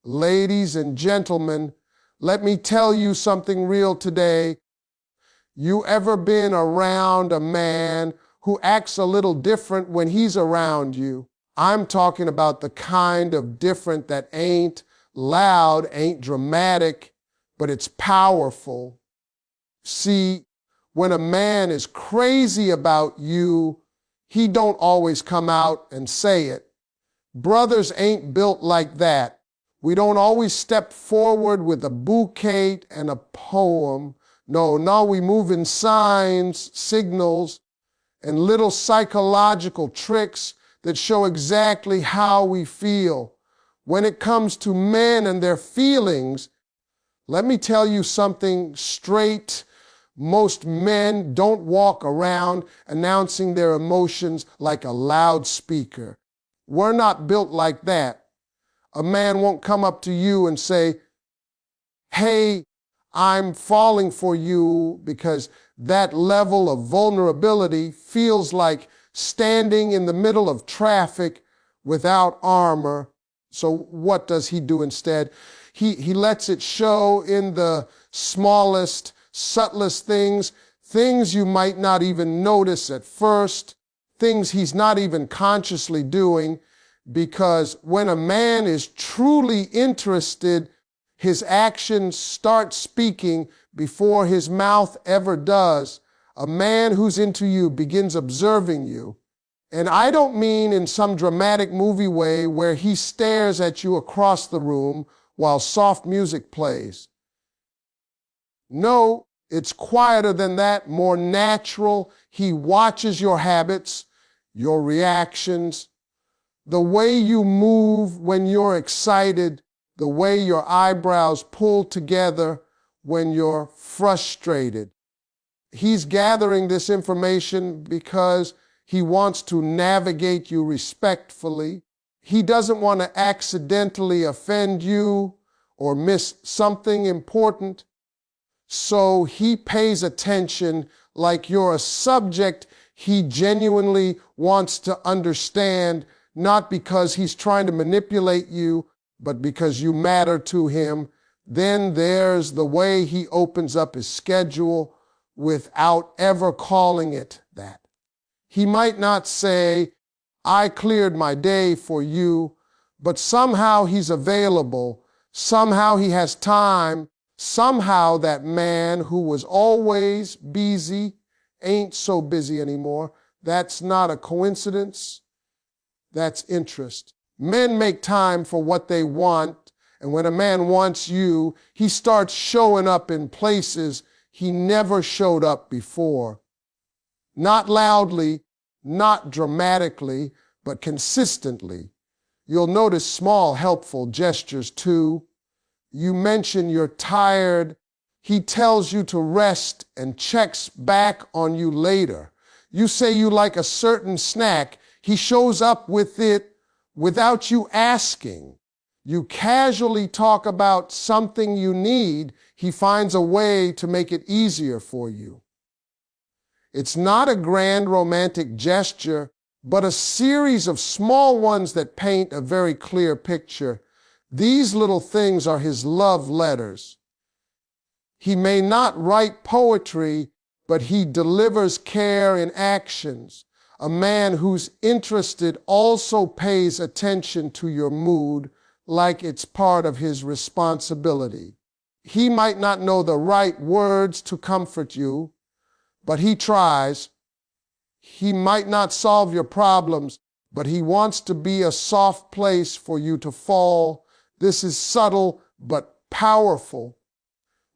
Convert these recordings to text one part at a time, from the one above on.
Ladies and gentlemen, let me tell you something real today. You ever been around a man who acts a little different when he's around you? I'm talking about the kind of different that ain't loud, ain't dramatic, but it's powerful. See, when a man is crazy about you, he don't always come out and say it. Brothers ain't built like that. We don't always step forward with a bouquet and a poem. No, we move in signs, signals, and little psychological tricks that show exactly how we feel. When it comes to men and their feelings, let me tell you something straight. Most men don't walk around announcing their emotions like a loudspeaker. We're not built like that. A man won't come up to you and say, "Hey, I'm falling for you," because that level of vulnerability feels like standing in the middle of traffic without armor. So what does he do instead? He lets it show in the smallest, subtlest things you might not even notice at first, things he's not even consciously doing, because when a man is truly interested, his actions start speaking before his mouth ever does. A man who's into you begins observing you. And I don't mean in some dramatic movie way where he stares at you across the room while soft music plays. No, it's quieter than that, more natural. He watches your habits, your reactions, the way you move when you're excited, the way your eyebrows pull together when you're frustrated. He's gathering this information because he wants to navigate you respectfully. He doesn't want to accidentally offend you or miss something important. So he pays attention like you're a subject he genuinely wants to understand, not because he's trying to manipulate you, but because you matter to him. Then there's the way he opens up his schedule without ever calling it that. He might not say, "I cleared my day for you," but somehow he's available. Somehow he has time. Somehow that man who was always busy ain't so busy anymore. That's not a coincidence. That's interest. Men make time for what they want, and when a man wants you, he starts showing up in places he never showed up before. Not loudly, not dramatically, but consistently. You'll notice small, helpful gestures too. You mention you're tired. He tells you to rest and checks back on you later. You say you like a certain snack. He shows up with it without you asking. You casually talk about something you need. He finds a way to make it easier for you. It's not a grand romantic gesture, but a series of small ones that paint a very clear picture. These little things are his love letters. He may not write poetry, but he delivers care in actions. A man who's interested also pays attention to your mood like it's part of his responsibility. He might not know the right words to comfort you, but he tries. He might not solve your problems, but he wants to be a soft place for you to fall. This is subtle but powerful.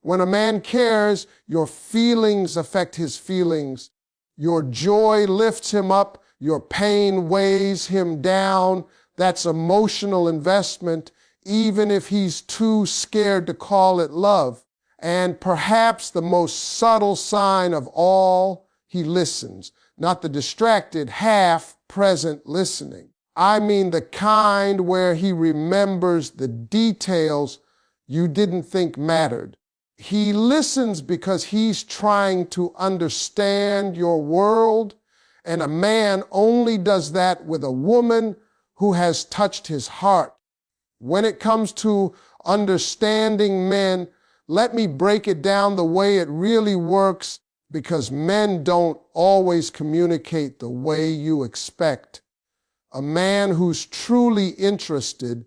When a man cares, your feelings affect his feelings. Your joy lifts him up. Your pain weighs him down. That's emotional investment, even if he's too scared to call it love. And perhaps the most subtle sign of all, he listens. Not the distracted, half-present listening. I mean the kind where he remembers the details you didn't think mattered. He listens because he's trying to understand your world, and a man only does that with a woman who has touched his heart. When it comes to understanding men, let me break it down the way it really works, because men don't always communicate the way you expect. A man who's truly interested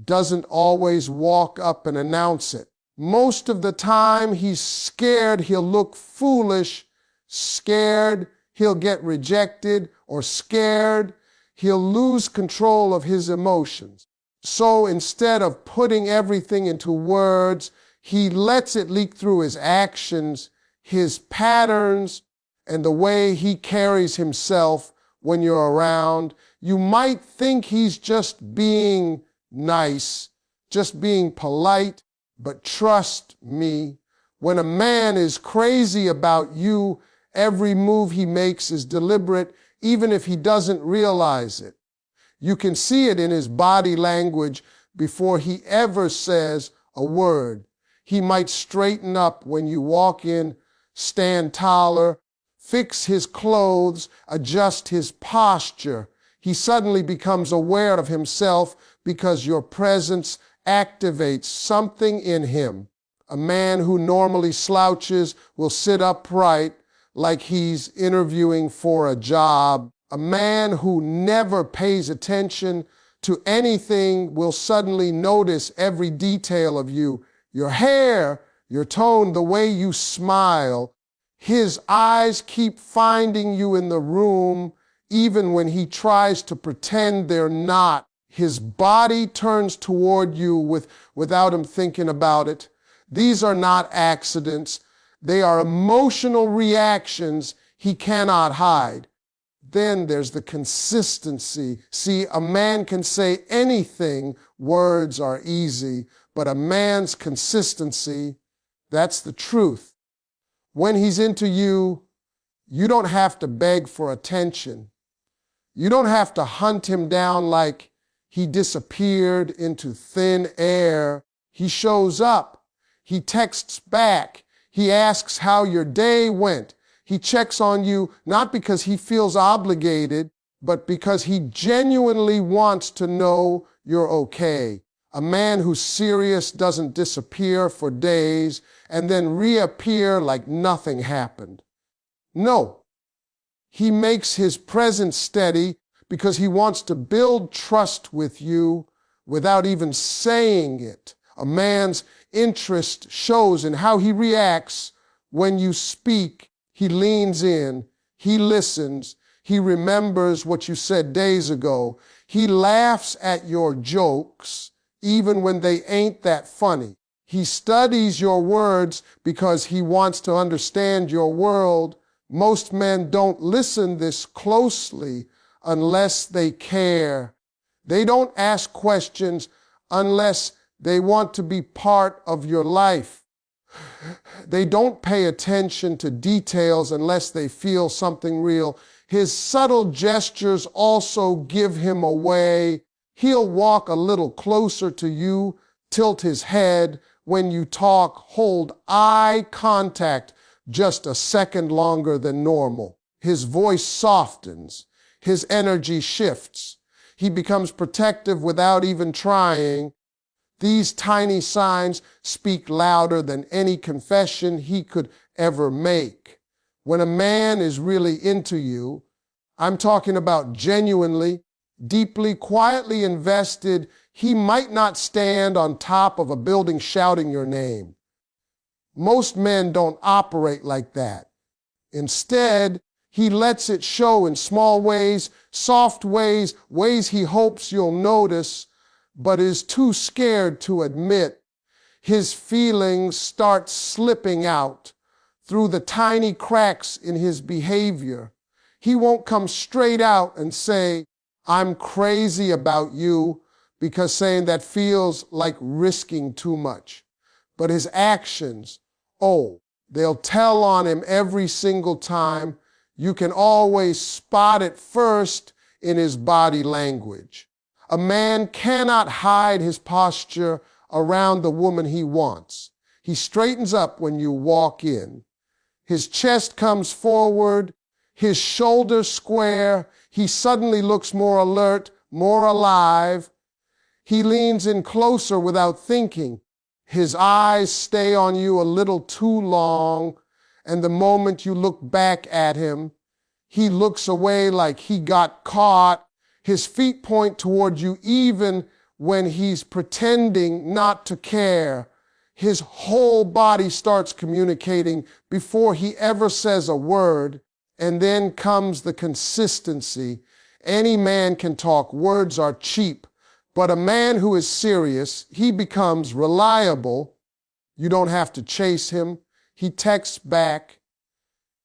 doesn't always walk up and announce it. Most of the time, he's scared he'll look foolish, scared he'll get rejected, or scared he'll lose control of his emotions. So instead of putting everything into words, he lets it leak through his actions, his patterns, and the way he carries himself when you're around. You might think he's just being nice, just being polite, but trust me, when a man is crazy about you, every move he makes is deliberate, even if he doesn't realize it. You can see it in his body language before he ever says a word. He might straighten up when you walk in, stand taller, fix his clothes, adjust his posture. He suddenly becomes aware of himself because your presence activates something in him. A man who normally slouches will sit upright like he's interviewing for a job. A man who never pays attention to anything will suddenly notice every detail of you. Your hair, your tone, the way you smile. His eyes keep finding you in the room, even when he tries to pretend they're not. His body turns toward you without him thinking about it. These are not accidents. They are emotional reactions he cannot hide. Then there's the consistency. See, a man can say anything, words are easy, but a man's consistency, that's the truth. When he's into you, you don't have to beg for attention. You don't have to hunt him down like he disappeared into thin air. He shows up. He texts back. He asks how your day went. He checks on you not because he feels obligated, but because he genuinely wants to know you're okay. A man who's serious doesn't disappear for days and then reappear like nothing happened. No, he makes his presence steady because he wants to build trust with you without even saying it. A man's interest shows in how he reacts when you speak. He leans in, he listens, he remembers what you said days ago. He laughs at your jokes, even when they ain't that funny. He studies your words because he wants to understand your world. Most men don't listen this closely unless they care. They don't ask questions unless they want to be part of your life. They don't pay attention to details unless they feel something real. His subtle gestures also give him away. He'll walk a little closer to you, tilt his head. When you talk, hold eye contact just a second longer than normal. His voice softens. His energy shifts. He becomes protective without even trying. These tiny signs speak louder than any confession he could ever make. When a man is really into you, I'm talking about genuinely, deeply, quietly invested, he might not stand on top of a building shouting your name. Most men don't operate like that. Instead, he lets it show in small ways, soft ways, ways he hopes you'll notice, but is too scared to admit. His feelings start slipping out through the tiny cracks in his behavior. He won't come straight out and say, I'm crazy about you, because saying that feels like risking too much. But his actions, they'll tell on him every single time. You can always spot it first in his body language. A man cannot hide his posture around the woman he wants. He straightens up when you walk in. His chest comes forward, his shoulders square. He suddenly looks more alert, more alive. He leans in closer without thinking. His eyes stay on you a little too long, and the moment you look back at him, he looks away like he got caught. His feet point toward you even when he's pretending not to care. His whole body starts communicating before he ever says a word. And then comes the consistency. Any man can talk. Words are cheap. But a man who is serious, he becomes reliable. You don't have to chase him. He texts back.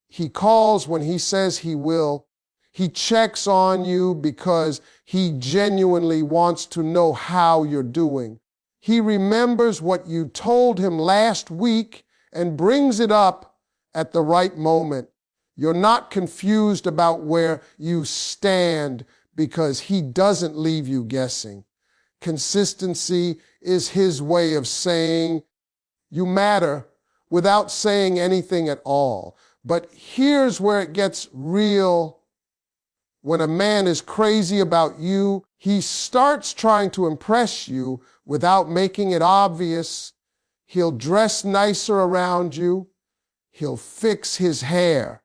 He calls when he says he will. He checks on you because he genuinely wants to know how you're doing. He remembers what you told him last week and brings it up at the right moment. You're not confused about where you stand because he doesn't leave you guessing. Consistency is his way of saying you matter without saying anything at all. But here's where it gets real. When a man is crazy about you, he starts trying to impress you without making it obvious. He'll dress nicer around you. He'll fix his hair.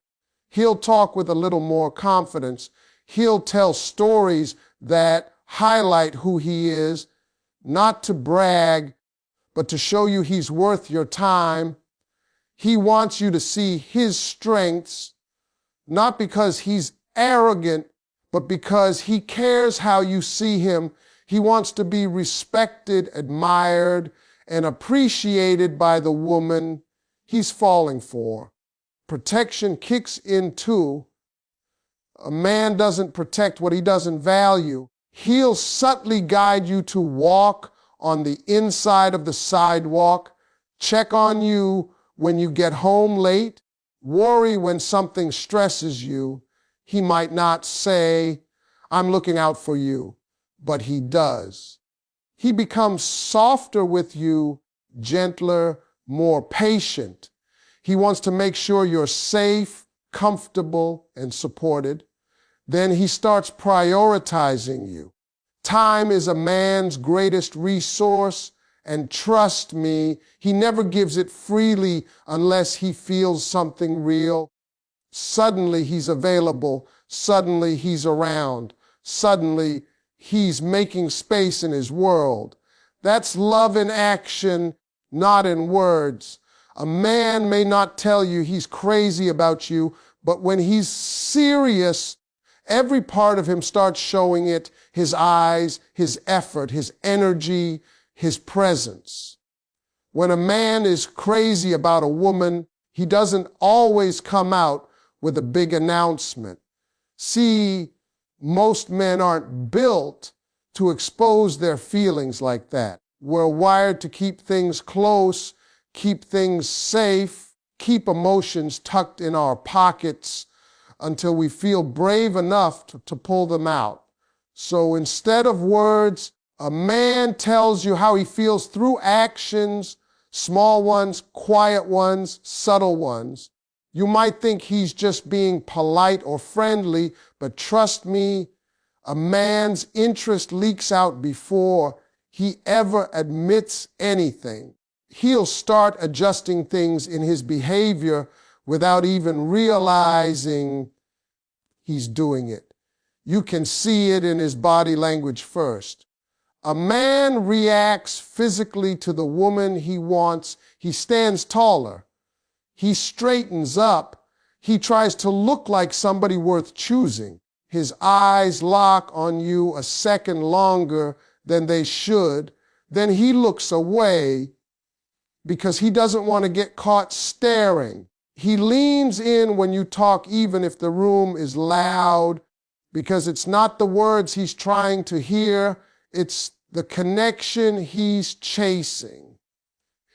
He'll talk with a little more confidence. He'll tell stories that highlight who he is, not to brag, but to show you he's worth your time. He wants you to see his strengths, not because he's arrogant, but because he cares how you see him. He wants to be respected, admired, and appreciated by the woman he's falling for. Protection kicks in too. A man doesn't protect what he doesn't value. He'll subtly guide you to walk on the inside of the sidewalk, check on you when you get home late, worry when something stresses you. He might not say, "I'm looking out for you," but he does. He becomes softer with you, gentler, more patient. He wants to make sure you're safe, comfortable, and supported. Then he starts prioritizing you. Time is a man's greatest resource, and trust me, he never gives it freely unless he feels something real. Suddenly he's available. Suddenly he's around. Suddenly he's making space in his world. That's love in action, not in words. A man may not tell you he's crazy about you, but when he's serious, every part of him starts showing it: his eyes, his effort, his energy, his presence. When a man is crazy about a woman, he doesn't always come out with a big announcement. See, most men aren't built to expose their feelings like that. We're wired to keep things close, keep things safe, keep emotions tucked in our pockets until we feel brave enough to pull them out. So instead of words, a man tells you how he feels through actions, small ones, quiet ones, subtle ones. You might think he's just being polite or friendly, but trust me, a man's interest leaks out before he ever admits anything. He'll start adjusting things in his behavior without even realizing he's doing it. You can see it in his body language first. A man reacts physically to the woman he wants. He stands taller. He straightens up. He tries to look like somebody worth choosing. His eyes lock on you a second longer than they should. Then he looks away because he doesn't want to get caught staring. He leans in when you talk, even if the room is loud, because it's not the words he's trying to hear, it's the connection he's chasing.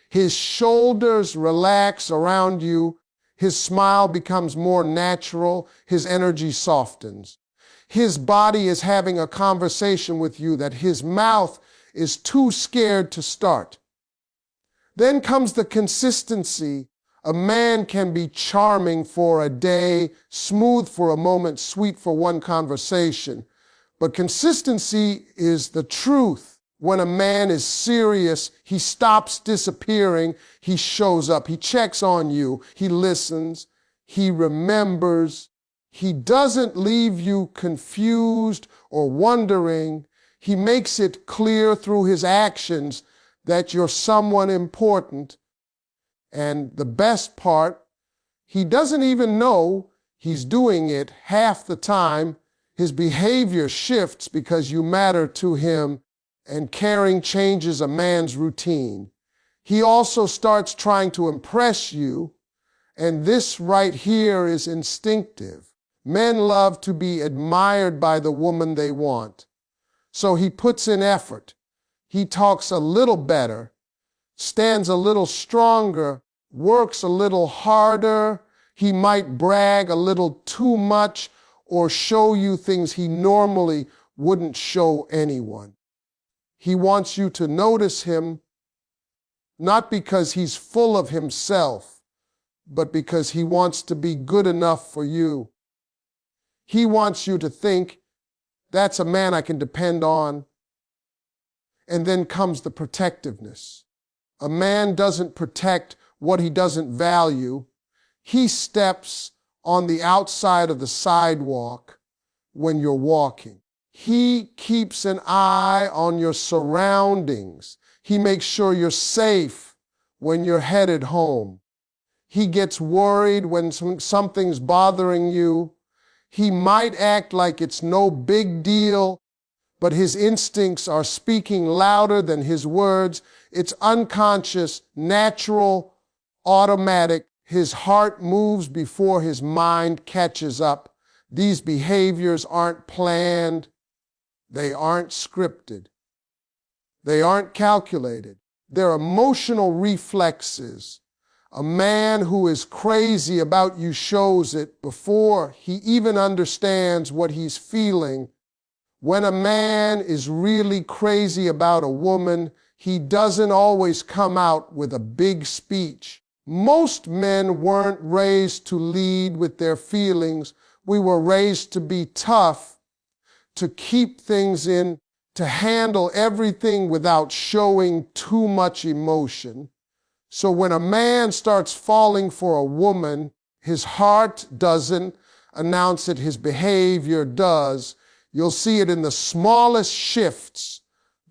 His shoulders relax around you. His smile becomes more natural. His energy softens. His body is having a conversation with you that his mouth is too scared to start. Then comes the consistency. A man can be charming for a day, smooth for a moment, sweet for one conversation. But consistency is the truth. When a man is serious, he stops disappearing. He shows up. He checks on you. He listens. He remembers. He doesn't leave you confused or wondering. He makes it clear through his actions that you're someone important. And the best part, he doesn't even know he's doing it half the time. His behavior shifts because you matter to him, and caring changes a man's routine. He also starts trying to impress you, and this right here is instinctive. Men love to be admired by the woman they want. So he puts in effort. He talks a little better, stands a little stronger, works a little harder. He might brag a little too much or show you things he normally wouldn't show anyone. He wants you to notice him, not because he's full of himself, but because he wants to be good enough for you. He wants you to think, that's a man I can depend on. And then comes the protectiveness. A man doesn't protect what he doesn't value. He steps on the outside of the sidewalk when you're walking. He keeps an eye on your surroundings. He makes sure you're safe when you're headed home. He gets worried when something's bothering you. He might act like it's no big deal, but his instincts are speaking louder than his words. It's unconscious, natural, automatic. His heart moves before his mind catches up. These behaviors aren't planned. They aren't scripted. They aren't calculated. They're emotional reflexes. A man who is crazy about you shows it before he even understands what he's feeling. When a man is really crazy about a woman, he doesn't always come out with a big speech. Most men weren't raised to lead with their feelings. We were raised to be tough, to keep things in, to handle everything without showing too much emotion. So when a man starts falling for a woman, his heart doesn't announce it, his behavior does. You'll see it in the smallest shifts,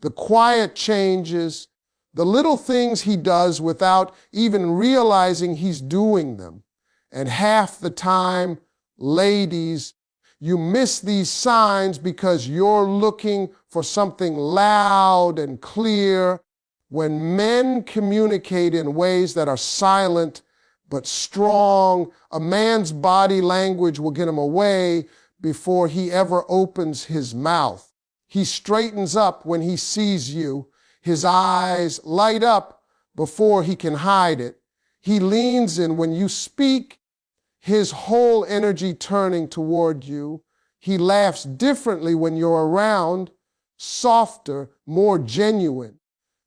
the quiet changes, the little things he does without even realizing he's doing them. And half the time, ladies, you miss these signs because you're looking for something loud and clear. When men communicate in ways that are silent but strong, a man's body language will get him away before he ever opens his mouth. He straightens up when he sees you. His eyes light up before he can hide it. He leans in when you speak, his whole energy turning toward you. He laughs differently when you're around, softer, more genuine.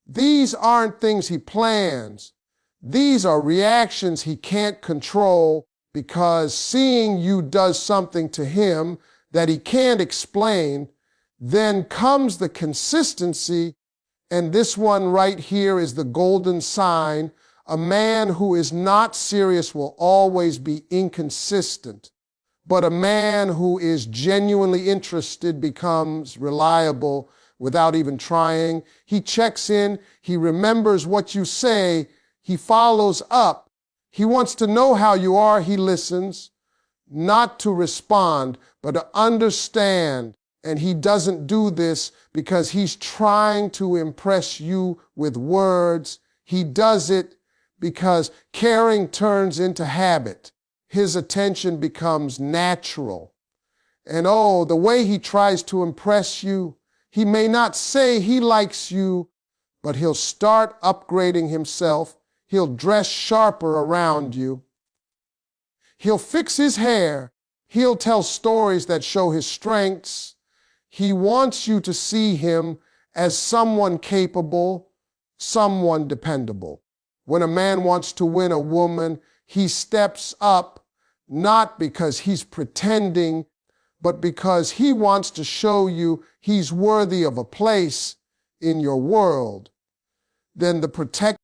These aren't things he plans. These are reactions he can't control because seeing you does something to him that he can't explain. Then comes the consistency, and this one right here is the golden sign. A man who is not serious will always be inconsistent, but a man who is genuinely interested becomes reliable without even trying. He checks in, he remembers what you say, he follows up. He wants to know how you are, he listens, not to respond, but to understand. And he doesn't do this because he's trying to impress you with words. He does it because caring turns into habit. His attention becomes natural. And oh, the way he tries to impress you, he may not say he likes you, but he'll start upgrading himself. He'll dress sharper around you. He'll fix his hair. He'll tell stories that show his strengths. He wants you to see him as someone capable, someone dependable. When a man wants to win a woman, he steps up, not because he's pretending, but because he wants to show you he's worthy of a place in your world, then the protect